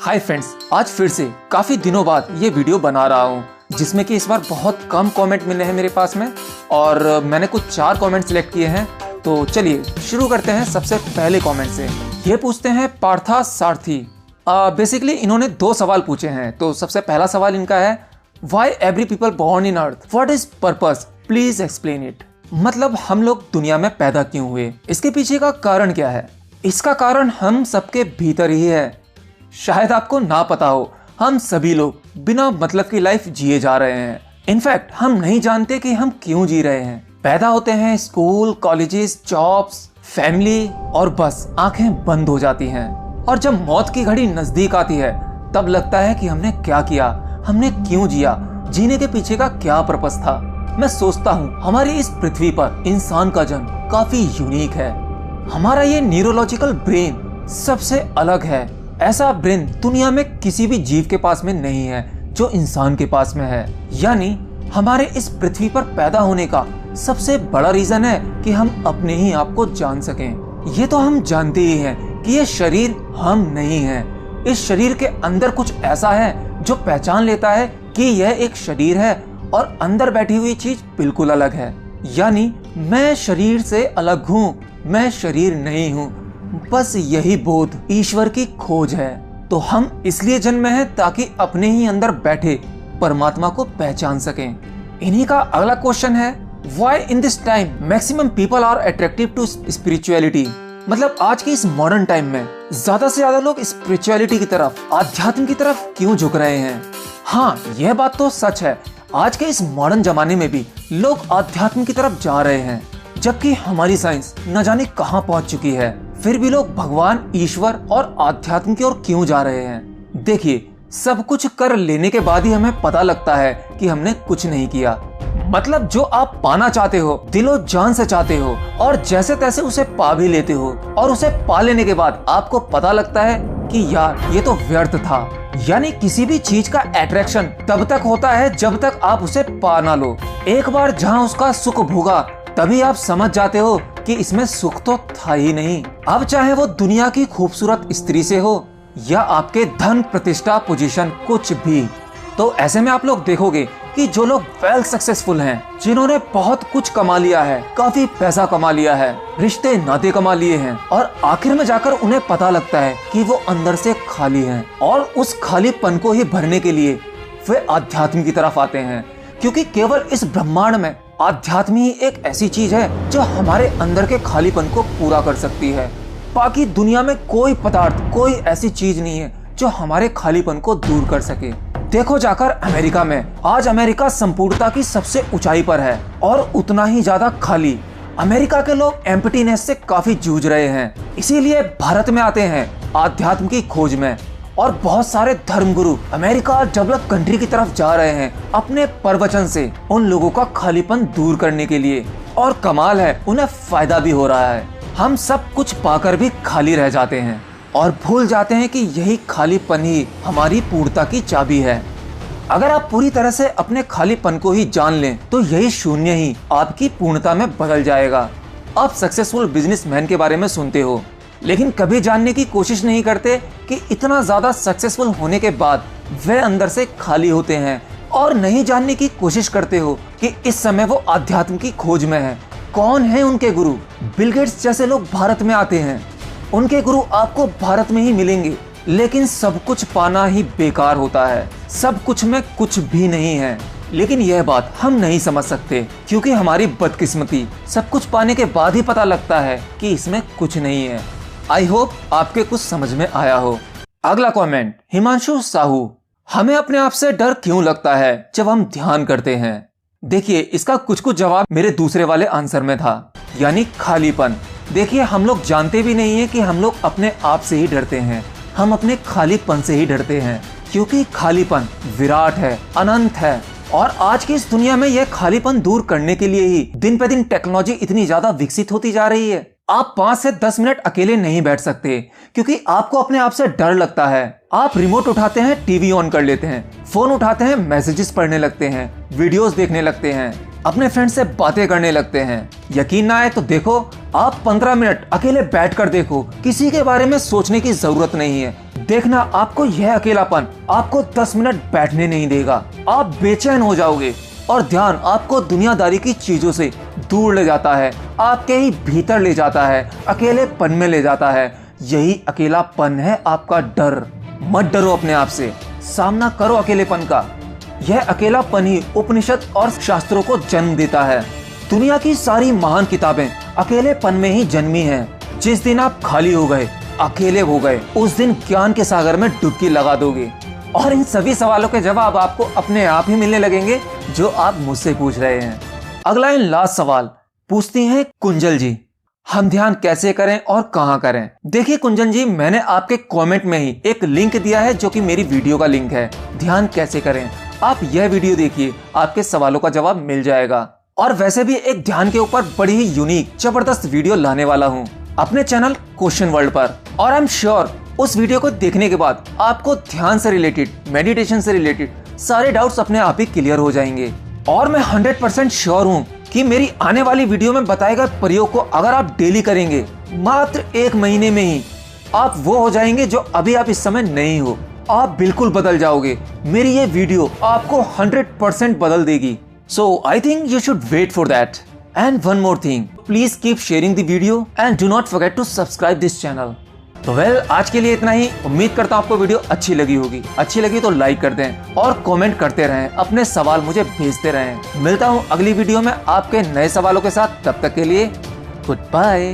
Hi friends, आज फिर से काफी दिनों बाद ये वीडियो बना रहा हूँ जिसमें कि इस बार बहुत कम कमेंट मिले हैं मेरे पास में और मैंने कुछ 4 कमेंट सिलेक्ट किए हैं। तो चलिए शुरू करते हैं सबसे पहले कमेंट से। ये पूछते हैं पार्था सारथी। बेसिकली इन्होंने 2 सवाल पूछे हैं। तो सबसे पहला सवाल इनका है, why every people born in earth, what is purpose, please explain it. मतलब हम लोग दुनिया में पैदा क्यों हुए, इसके पीछे का कारण क्या है। इसका कारण हम सबके भीतर ही है। शायद आपको ना पता हो, हम सभी लोग बिना मतलब की लाइफ जिए जा रहे हैं। इनफैक्ट हम नहीं जानते कि हम क्यों जी रहे हैं। पैदा होते हैं, स्कूल, कॉलेजेस, जॉब्स, फैमिली और बस आंखें बंद हो जाती हैं। और जब मौत की घड़ी नजदीक आती है तब लगता है कि हमने क्या किया, हमने क्यों जिया, जीने के पीछे का क्या पर्पस था। मैं सोचता हूँ हमारी इस पृथ्वी पर इंसान का जन्म काफी यूनिक है। हमारा ये न्यूरोलॉजिकल ब्रेन सबसे अलग है। ऐसा ब्रेन दुनिया में किसी भी जीव के पास में नहीं है जो इंसान के पास में है। यानी हमारे इस पृथ्वी पर पैदा होने का सबसे बड़ा रीजन है कि हम अपने ही आप को जान सकें। ये तो हम जानते ही हैं कि ये शरीर हम नहीं हैं। इस शरीर के अंदर कुछ ऐसा है जो पहचान लेता है कि यह एक शरीर है और अंदर बैठी हुई चीज बिल्कुल अलग है। यानी मैं शरीर से अलग हूँ, मैं शरीर नहीं हूँ। बस यही बोध ईश्वर की खोज है। तो हम इसलिए जन्मे हैं ताकि अपने ही अंदर बैठे परमात्मा को पहचान सकें। इन्हीं का अगला क्वेश्चन है, why in this time maximum people are attractive to spirituality. मतलब आज के इस मॉडर्न टाइम में ज्यादा से ज्यादा लोग स्पिरिचुअलिटी की तरफ, आध्यात्म की तरफ क्यों झुक रहे हैं। हाँ, यह बात तो सच है। आज के इस मॉडर्न जमाने में भी लोग आध्यात्म की तरफ जा रहे हैं, जबकि हमारी साइंस न जाने कहां पहुंच चुकी है। फिर भी लोग भगवान, ईश्वर और आध्यात्म की ओर क्यों जा रहे हैं। देखिए, सब कुछ कर लेने के बाद ही हमें पता लगता है कि हमने कुछ नहीं किया। मतलब जो आप पाना चाहते हो, दिलो जान से चाहते हो और जैसे तैसे उसे पा भी लेते हो, और उसे पा लेने के बाद आपको पता लगता है कि यार ये तो व्यर्थ था। यानी किसी भी चीज का अट्रैक्शन तब तक होता है जब तक आप उसे पा ना लो। एक बार जहाँ उसका सुख भोगा तभी आप समझ जाते हो कि इसमें सुख तो था ही नहीं। अब चाहे वो दुनिया की खूबसूरत स्त्री से हो या आपके धन, प्रतिष्ठा, पोजीशन, कुछ भी। तो ऐसे में आप लोग देखोगे कि जो लोग वेल सक्सेसफुल हैं, जिन्होंने बहुत कुछ कमा लिया है, काफी पैसा कमा लिया है, रिश्ते नाते कमा लिए हैं, और आखिर में जाकर उन्हें पता लगता है कि वो अंदर से खाली हैं, और उस खालीपन को ही भरने के लिए वे आध्यात्म की तरफ आते हैं। क्योंकि केवल इस ब्रह्मांड में आध्यात्म ही एक ऐसी चीज है जो हमारे अंदर के खालीपन को पूरा कर सकती है। बाकी दुनिया में कोई पदार्थ, कोई ऐसी चीज नहीं है जो हमारे खालीपन को दूर कर सके। देखो जाकर अमेरिका में, आज अमेरिका संपूर्णता की सबसे ऊंचाई पर है और उतना ही ज्यादा खाली। अमेरिका के लोग एम्प्टीनेस से काफी जूझ रहे हैं, इसीलिए भारत में आते हैं आध्यात्म की खोज में। और बहुत सारे धर्मगुरु अमेरिका डेवलप कंट्री की तरफ जा रहे हैं अपने प्रवचन से उन लोगों का खालीपन दूर करने के लिए। और कमाल है, उन्हें फायदा भी हो रहा है। हम सब कुछ पाकर भी खाली रह जाते हैं और भूल जाते हैं कि यही खालीपन ही हमारी पूर्णता की चाबी है। अगर आप पूरी तरह से अपने खालीपन को ही जान लें तो यही शून्य ही आपकी पूर्णता में बदल जाएगा। आप सक्सेसफुल बिजनेसमैन के बारे में सुनते हो, लेकिन कभी जानने की कोशिश नहीं करते कि इतना ज्यादा सक्सेसफुल होने के बाद वे अंदर से खाली होते हैं। और नहीं जानने की कोशिश करते हो कि इस समय वो आध्यात्म की खोज में है। कौन है उनके गुरु। बिल गेट्स जैसे लोग भारत में आते हैं, उनके गुरु आपको भारत में ही मिलेंगे, लेकिन सब कुछ पाना ही बेकार होता है। सब कुछ में कुछ भी नहीं है। लेकिन यह बात हम नहीं समझ सकते क्योंकि हमारी बदकिस्मती, सब कुछ पाने के बाद ही पता लगता है कि इसमें कुछ नहीं है। आई होप आपके कुछ समझ में आया हो। अगला कमेंट, हिमांशु साहू। हमें अपने आप से डर क्यों लगता है जब हम ध्यान करते हैं। देखिए, इसका कुछ जवाब मेरे दूसरे वाले आंसर में था, यानी खालीपन। देखिए, हम लोग जानते भी नहीं है कि हम लोग अपने आप से ही डरते हैं। हम अपने खालीपन से ही डरते हैं, क्योंकि खालीपन विराट है, अनंत है। और आज की इस दुनिया में यह खालीपन दूर करने के लिए ही दिन पे दिन टेक्नोलॉजी इतनी ज्यादा विकसित होती जा रही है। आप 5 से 10 मिनट अकेले नहीं बैठ सकते क्योंकि आपको अपने आप से डर लगता है। आप रिमोट उठाते हैं, टीवी ऑन कर लेते हैं, फोन उठाते हैं, मैसेजेस पढ़ने लगते हैं, वीडियोस देखने लगते हैं, अपने फ्रेंड से बातें करने लगते हैं। यकीन ना आए तो देखो, आप 15 मिनट अकेले बैठकर देखो, किसी के बारे में सोचने की जरूरत नहीं है। देखना आपको यह अकेलापन आपको 10 मिनट बैठने नहीं देगा। आप बेचैन हो जाओगे और ध्यान आपको दुनियादारी की चीजों से दूर ले जाता है, आपके ही भीतर ले जाता है, अकेलेपन में ले जाता है। यही अकेलापन है आपका डर। मत डरो अपने आप से, सामना करो अकेलेपन का। यह अकेलापन ही उपनिषद और शास्त्रों को जन्म देता है। दुनिया की सारी महान किताबें अकेलेपन में ही जन्मी हैं। जिस दिन आप खाली हो गए, अकेले हो गए, उस दिन ज्ञान के सागर में डुबकी लगा दोगे और इन सभी सवालों के जवाब आपको अपने आप ही मिलने लगेंगे जो आप मुझसे पूछ रहे हैं। अगला इन लास्ट सवाल पूछती हैं कुंजल जी, हम ध्यान कैसे करें और कहां करें? देखिए कुंजन जी, मैंने आपके कमेंट में ही एक लिंक दिया है जो कि मेरी वीडियो का लिंक है। ध्यान कैसे करें, आप यह वीडियो देखिए, आपके सवालों का जवाब मिल जाएगा। और वैसे भी एक ध्यान के ऊपर बड़ी ही यूनिक जबरदस्त वीडियो लाने वाला हूँ अपने चैनल क्वेश्चन वर्ल्ड पर। और आई एम श्योर उस वीडियो को देखने के बाद आपको ध्यान से रिलेटेड, मेडिटेशन से रिलेटेड सारे डाउट्स अपने आप ही क्लियर हो जाएंगे। और मैं 100% श्योर हूँ कि मेरी आने वाली वीडियो में बताए गए प्रयोग को अगर आप डेली करेंगे, मात्र 1 महीने में ही आप वो हो जाएंगे जो अभी आप इस समय नहीं हो। आप बिल्कुल बदल जाओगे। मेरी ये वीडियो आपको 100% बदल देगी। So I think you should wait for that. And one more thing, please keep sharing the video and do not forget to subscribe this channel. तो आज के लिए इतना ही। उम्मीद करता हूँ आपको वीडियो अच्छी लगी होगी। अच्छी लगी तो लाइक कर दें और कमेंट करते रहें, अपने सवाल मुझे भेजते रहें। मिलता हूँ अगली वीडियो में आपके नए सवालों के साथ। तब तक के लिए गुड बाय।